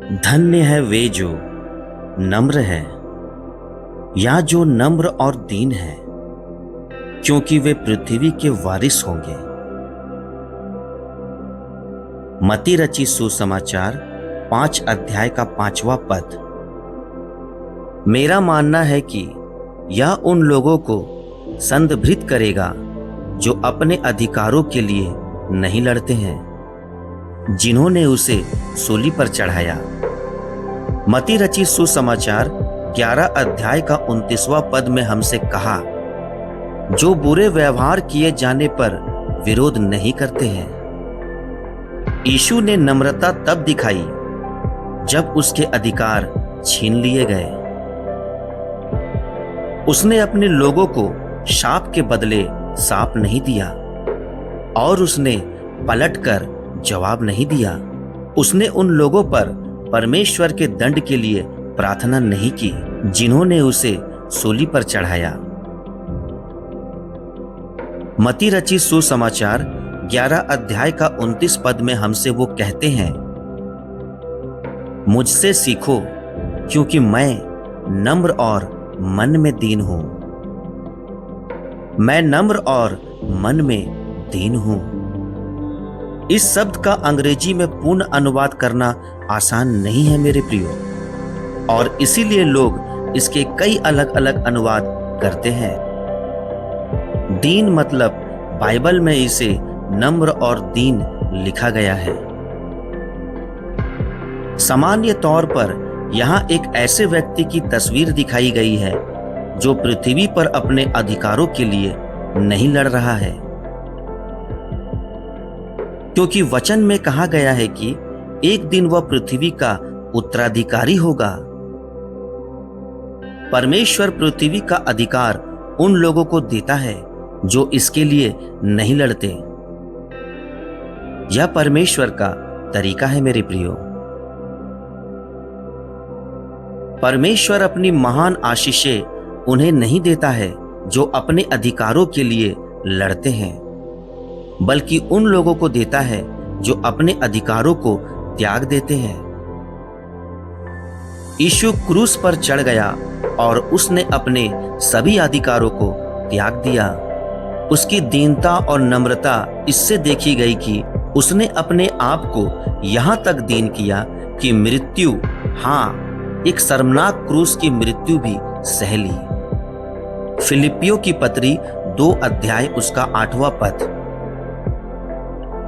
धन्य है वे जो नम्र है, या जो नम्र और दीन है, क्योंकि वे पृथ्वी के वारिस होंगे। मत्ती रची सुसमाचार 5 अध्याय का 5वां पद। मेरा मानना है कि यह उन लोगों को संदर्भित करेगा जो अपने अधिकारों के लिए नहीं लड़ते हैं, जिन्होंने उसे सूली पर चढ़ाया। मत्ती रची सुसमाचार 11 अध्याय का 29वां पद में हमसे कहा, जो बुरे व्यवहार किए जाने पर विरोध नहीं करते हैं। यीशु ने नम्रता तब दिखाई जब उसके अधिकार छीन लिए गए। उसने अपने लोगों को शाप के बदले शाप नहीं दिया और उसने पलटकर जवाब नहीं दिया। उसने उन लोगों पर परमेश्वर के दंड के लिए प्रार्थना नहीं की जिन्होंने उसे सूली पर चढ़ाया। मत्ती रची सुसमाचार 11 अध्याय का 29 पद में हमसे वो कहते हैं, मुझसे सीखो क्योंकि मैं नम्र और मन में दीन हूं। मैं नम्र और मन में दीन हूं। इस शब्द का अंग्रेजी में पूर्ण अनुवाद करना आसान नहीं है मेरे प्रियो, और इसीलिए लोग इसके कई अलग अलग अनुवाद करते हैं। दीन मतलब बाइबल में इसे नम्र और दीन लिखा गया है। सामान्य तौर पर यहां एक ऐसे व्यक्ति की तस्वीर दिखाई गई है जो पृथ्वी पर अपने अधिकारों के लिए नहीं लड़ रहा है, क्योंकि वचन में कहा गया है कि एक दिन वह पृथ्वी का उत्तराधिकारी होगा। परमेश्वर पृथ्वी का अधिकार उन लोगों को देता है जो इसके लिए नहीं लड़ते। यह परमेश्वर का तरीका है मेरे प्रियो। परमेश्वर अपनी महान आशीषें उन्हें नहीं देता है जो अपने अधिकारों के लिए लड़ते हैं, बल्कि उन लोगों को देता है जो अपने अधिकारों को त्याग देते हैं। यीशु क्रूस पर चढ़ गया और उसने अपने सभी अधिकारों को त्याग दिया। उसकी दीनता और नम्रता इससे देखी गई कि उसने अपने आप को यहां तक दीन किया कि मृत्यु, हाँ, एक शर्मनाक क्रूस की मृत्यु भी सह ली। फिलिपियों की पत्री 2 अध्याय उसका 8वां पद।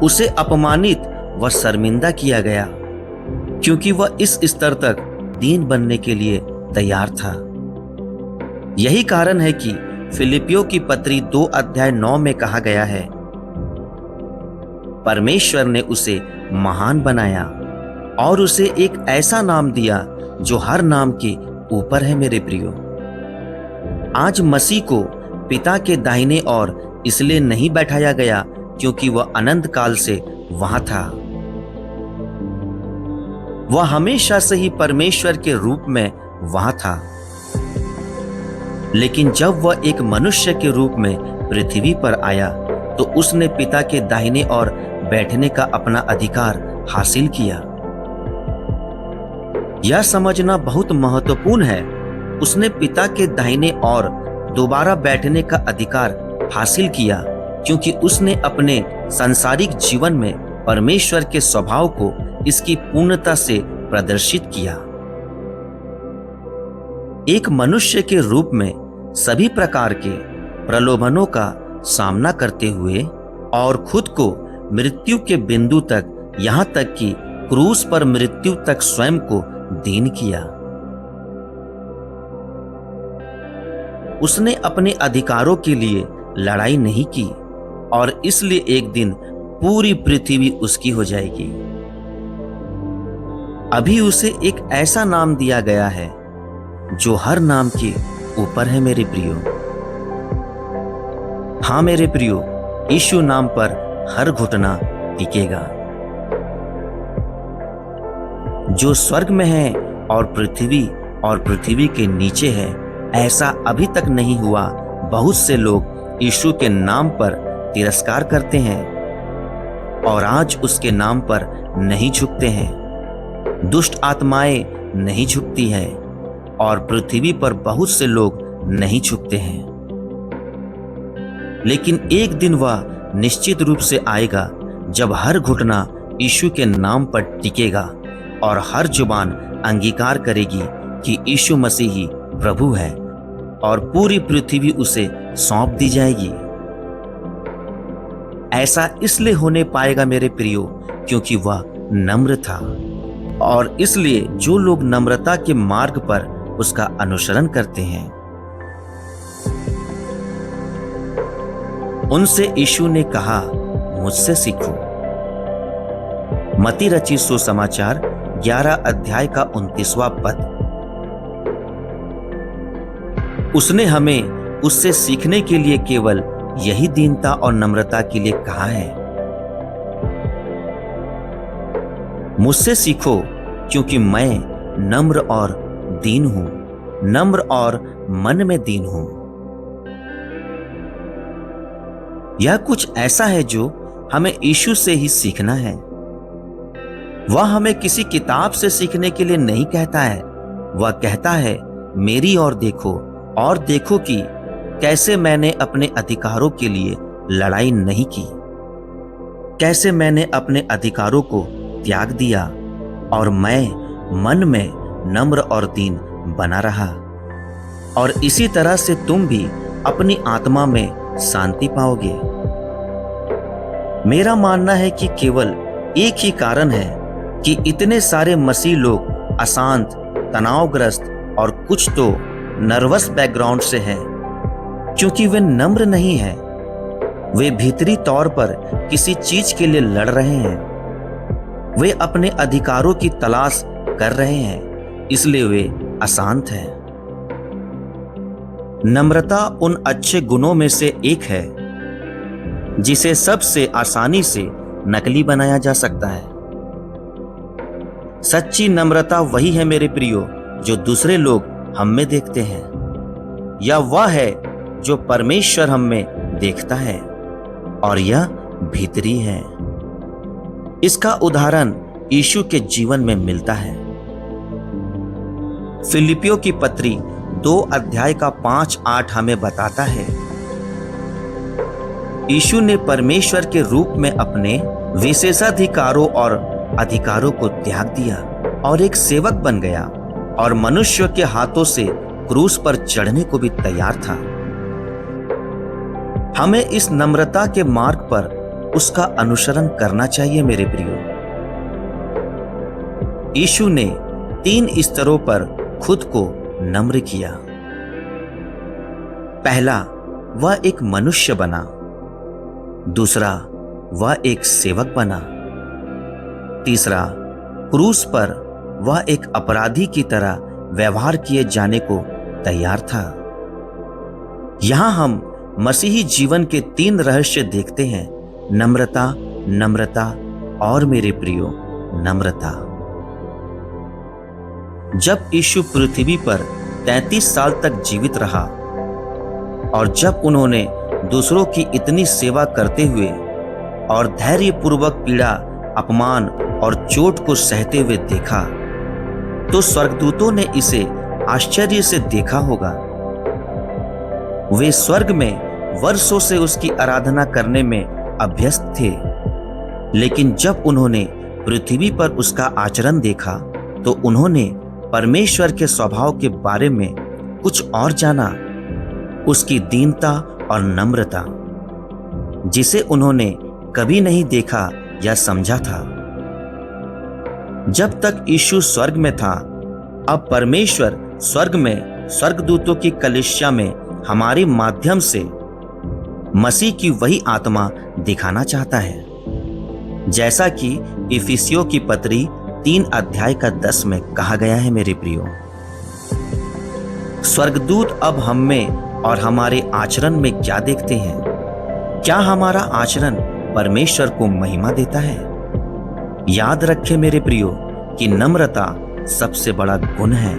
उसे अपमानित व शर्मिंदा किया गया क्योंकि वह इस स्तर तक दीन बनने के लिए तैयार था। यही कारण है कि फिलिपियों की पत्री 2 अध्याय 9 में कहा गया है, परमेश्वर ने उसे महान बनाया और उसे एक ऐसा नाम दिया जो हर नाम के ऊपर है। मेरे प्रियो, आज मसीह को पिता के दाहिने ओर इसलिए नहीं बैठाया गया क्योंकि वह अनंत काल से वहां था। वह हमेशा से ही परमेश्वर के रूप में वहां था, लेकिन जब वह एक मनुष्य के रूप में पृथ्वी पर आया तो उसने पिता के दाहिने ओर बैठने का अपना अधिकार हासिल किया। यह समझना बहुत महत्वपूर्ण है। उसने पिता के दाहिने ओर दोबारा बैठने का अधिकार हासिल किया क्योंकि उसने अपने सांसारिक जीवन में परमेश्वर के स्वभाव को इसकी पूर्णता से प्रदर्शित किया। एक मनुष्य के रूप में सभी प्रकार के प्रलोभनों का सामना करते हुए और खुद को मृत्यु के बिंदु तक, यहां तक कि क्रूस पर मृत्यु तक स्वयं को दीन किया। उसने अपने अधिकारों के लिए लड़ाई नहीं की और इसलिए एक दिन पूरी पृथ्वी उसकी हो जाएगी। अभी उसे एक ऐसा नाम दिया गया है जो हर नाम के ऊपर है। मेरे प्रियो, हाँ मेरे प्रियो, यीशु नाम पर हर घुटना टिकेगा। जो स्वर्ग में है और पृथ्वी के नीचे है, ऐसा अभी तक नहीं हुआ। बहुत से लोग यीशु के नाम पर तिरस्कार करते हैं और आज उसके नाम पर नहीं झुकते हैं। दुष्ट आत्माएं नहीं झुकती है और पृथ्वी पर बहुत से लोग नहीं झुकते हैं। लेकिन एक दिन वह निश्चित रूप से आएगा जब हर घुटना यीशु के नाम पर टिकेगा और हर जुबान अंगीकार करेगी कि यीशु मसीह ही प्रभु है और पूरी पृथ्वी उसे सौंप दी जाएगी। ऐसा इसलिए होने पाएगा मेरे प्रियो, क्योंकि वह नम्र था, और इसलिए जो लोग नम्रता के मार्ग पर उसका अनुसरण करते हैं उनसे यीशु ने कहा, मुझसे सीखो। मत्ती रची सुसमाचार 11 अध्याय का 29वां पद। उसने हमें उससे सीखने के लिए केवल यही दीनता और नम्रता के लिए कहा है। मुझसे सीखो क्योंकि मैं नम्र और दीन हूं, नम्र और मन में दीन हूं। यह कुछ ऐसा है जो हमें यीशु से ही सीखना है। वह हमें किसी किताब से सीखने के लिए नहीं कहता है। वह कहता है, मेरी ओर देखो और देखो कि कैसे मैंने अपने अधिकारों के लिए लड़ाई नहीं की, कैसे मैंने अपने अधिकारों को त्याग दिया और मैं मन में नम्र और दीन बना रहा। और इसी तरह से तुम भी अपनी आत्मा में शांति पाओगे। मेरा मानना है कि केवल एक ही कारण है कि इतने सारे मसीह लोग अशांत, तनावग्रस्त और कुछ तो नर्वस बैकग्राउंड से हैं, क्योंकि वे नम्र नहीं हैं। वे भीतरी तौर पर किसी चीज के लिए लड़ रहे हैं। वे अपने अधिकारों की तलाश कर रहे हैं, इसलिए वे अशांत हैं। नम्रता उन अच्छे गुणों में से एक है जिसे सबसे आसानी से नकली बनाया जा सकता है। सच्ची नम्रता वही है मेरे प्रियो जो दूसरे लोग हम में देखते हैं, या वह है जो परमेश्वर हम में देखता है, और यह भीतरी है। इसका उदाहरण यीशु के जीवन में मिलता है। फिलिपियों की पत्री 2 अध्याय का 5-8 हमें बताता है, यीशु ने परमेश्वर के रूप में अपने विशेषाधिकारों और अधिकारों को त्याग दिया और एक सेवक बन गया और मनुष्य के हाथों से क्रूस पर चढ़ने को भी तैयार था। हमें इस नम्रता के मार्ग पर उसका अनुसरण करना चाहिए मेरे प्रियो। यीशु ने 3 स्तरों पर खुद को नम्र किया। पहला, वह एक मनुष्य बना। दूसरा, वह एक सेवक बना। तीसरा, क्रूस पर वह एक अपराधी की तरह व्यवहार किए जाने को तैयार था। यहां हम मसीही जीवन के 3 रहस्य देखते हैं, नम्रता, नम्रता और मेरे प्रियो नम्रता। जब यीशु पृथ्वी पर 33 साल तक जीवित रहा और जब उन्होंने दूसरों की इतनी सेवा करते हुए और धैर्यपूर्वक पीड़ा, अपमान और चोट को सहते हुए देखा, तो स्वर्गदूतों ने इसे आश्चर्य से देखा होगा। वे स्वर्ग में वर्षों से उसकी आराधना करने में अभ्यस्त थे, लेकिन जब उन्होंने पृथ्वी पर उसका आचरण देखा तो उन्होंने परमेश्वर के स्वभाव के बारे में कुछ और जाना, उसकी दीनता और नम्रता, जिसे उन्होंने कभी नहीं देखा या समझा था। जब तक यीशु स्वर्ग में था, अब परमेश्वर स्वर्ग में स्वर्गदूतों की कलीसिया में हमारे माध्यम से मसीह की वही आत्मा दिखाना चाहता है, जैसा कि इफिसियों की पत्री 3 अध्याय का 10 में कहा गया है। मेरे प्रियो, स्वर्गदूत अब हम में और हमारे आचरण में क्या देखते हैं? क्या हमारा आचरण परमेश्वर को महिमा देता है? याद रखें मेरे प्रियो कि नम्रता सबसे बड़ा गुण है।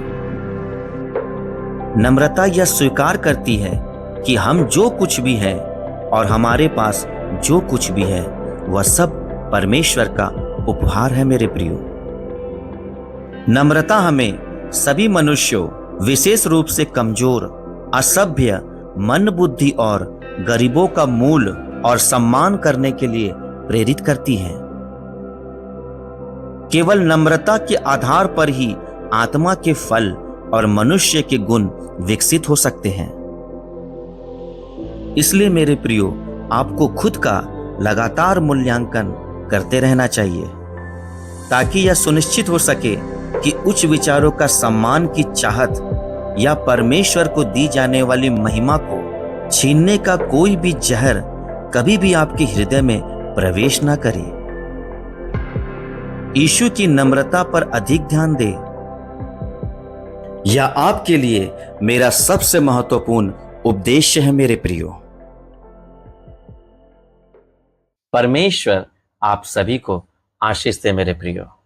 नम्रता यह स्वीकार करती है कि हम जो कुछ भी है और हमारे पास जो कुछ भी है वह सब परमेश्वर का उपहार है। मेरे प्रियो, नम्रता हमें सभी मनुष्यों, विशेष रूप से कमजोर, असभ्य, मन बुद्धि और गरीबों का मूल और सम्मान करने के लिए प्रेरित करती है। केवल नम्रता के आधार पर ही आत्मा के फल और मनुष्य के गुण विकसित हो सकते हैं। इसलिए मेरे प्रियो, आपको खुद का लगातार मूल्यांकन करते रहना चाहिए ताकि यह सुनिश्चित हो सके कि उच्च विचारों का सम्मान की चाहत या परमेश्वर को दी जाने वाली महिमा को छीनने का कोई भी जहर कभी भी आपके हृदय में प्रवेश ना करे। यीशु की नम्रता पर अधिक ध्यान दें। यह आपके लिए मेरा सबसे महत्वपूर्ण उपदेश है मेरे प्रियो। परमेश्वर आप सभी को आशीष दे मेरे प्रियो।